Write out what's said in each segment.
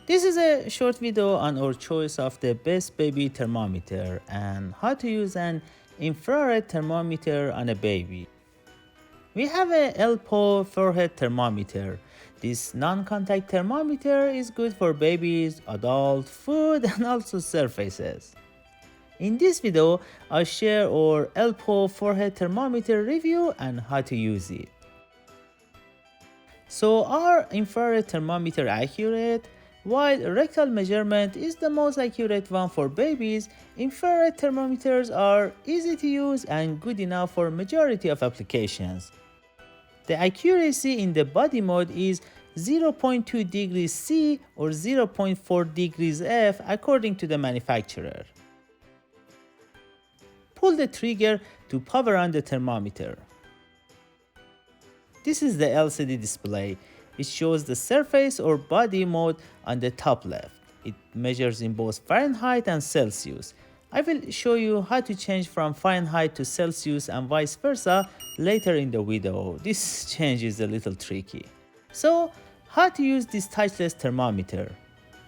This is a short video on our choice of the best baby thermometer and how to use an infrared thermometer on a baby. We have a Elpo forehead thermometer. This non-contact thermometer is good for babies, adult, food, and also surfaces. In this video, I'll share our Elpo forehead thermometer review and how to use it. So, are infrared thermometer accurate? While rectal measurement is the most accurate one for babies, infrared thermometers are easy to use and good enough for majority of applications. The accuracy in the body mode is 0.2 degrees C or 0.4 degrees F according to the manufacturer. Pull the trigger to power on the thermometer. This is the LCD display. It shows the surface or body mode on the top left. It measures in both Fahrenheit and Celsius. I will show you how to change from Fahrenheit to Celsius and vice versa later in the video. This change is a little tricky. So, how to use this touchless thermometer?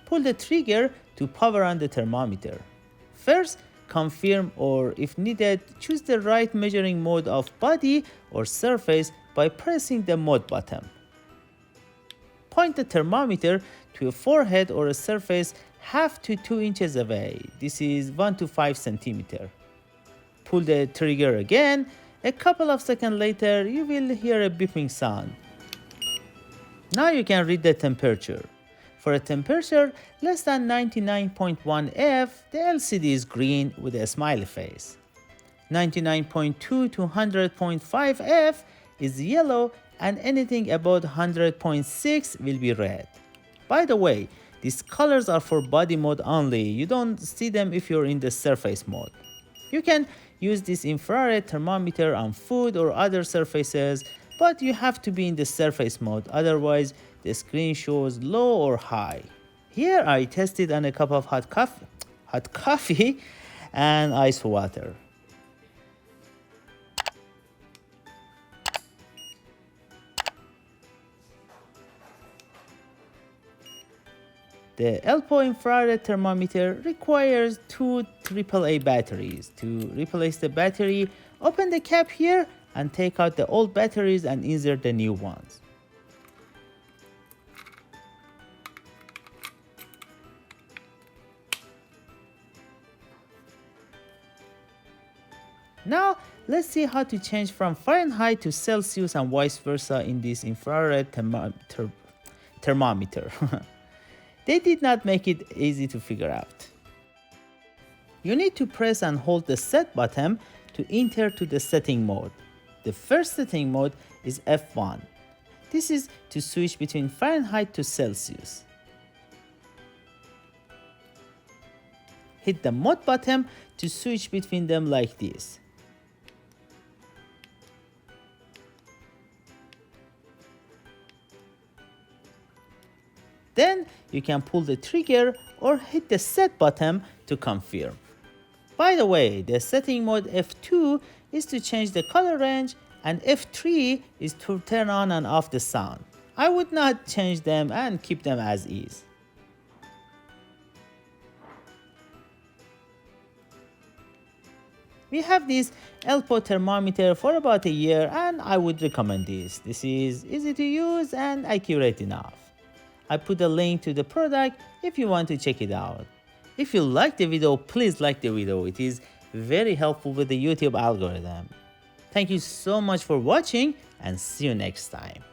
Pull the trigger to power on the thermometer. First, confirm or if needed, choose the right measuring mode of body or surface by pressing the mode button. Point the thermometer to a forehead or a surface half to 2 inches away. This is 1 to 5 centimeters. Pull the trigger again. A couple of seconds later, you will hear a beeping sound. Now you can read the temperature. For a temperature less than 99.1 F, the LCD is green with a smiley face. 99.2 to 100.5 F is yellow, and anything above 100.6 will be red. By the way, these colors are for body mode only. You don't see them if you're in the surface mode. You can use this infrared thermometer on food or other surfaces, but you have to be in the surface mode, otherwise the screen shows low or high. Here I tested on a cup of hot coffee and ice water. The Elpo infrared thermometer requires 2 AAA batteries. To replace the battery, open the cap here and take out the old batteries and insert the new ones. Now, let's see how to change from Fahrenheit to Celsius and vice versa in this infrared thermometer. They did not make it easy to figure out. You need to press and hold the set button to enter to the setting mode. The first setting mode is F1. This is to switch between Fahrenheit to Celsius. Hit the mode button to switch between them like this. Then you can pull the trigger or hit the set button to confirm. By the way, the setting mode F2 is to change the color range and F3 is to turn on and off the sound. I would not change them and keep them as is. We have this Elpo thermometer for about a year and I would recommend this. This is easy to use and accurate enough. I put a link to the product if you want to check it out. If you like the video, please like the video. It is very helpful with the YouTube algorithm. Thank you so much for watching and see you next time.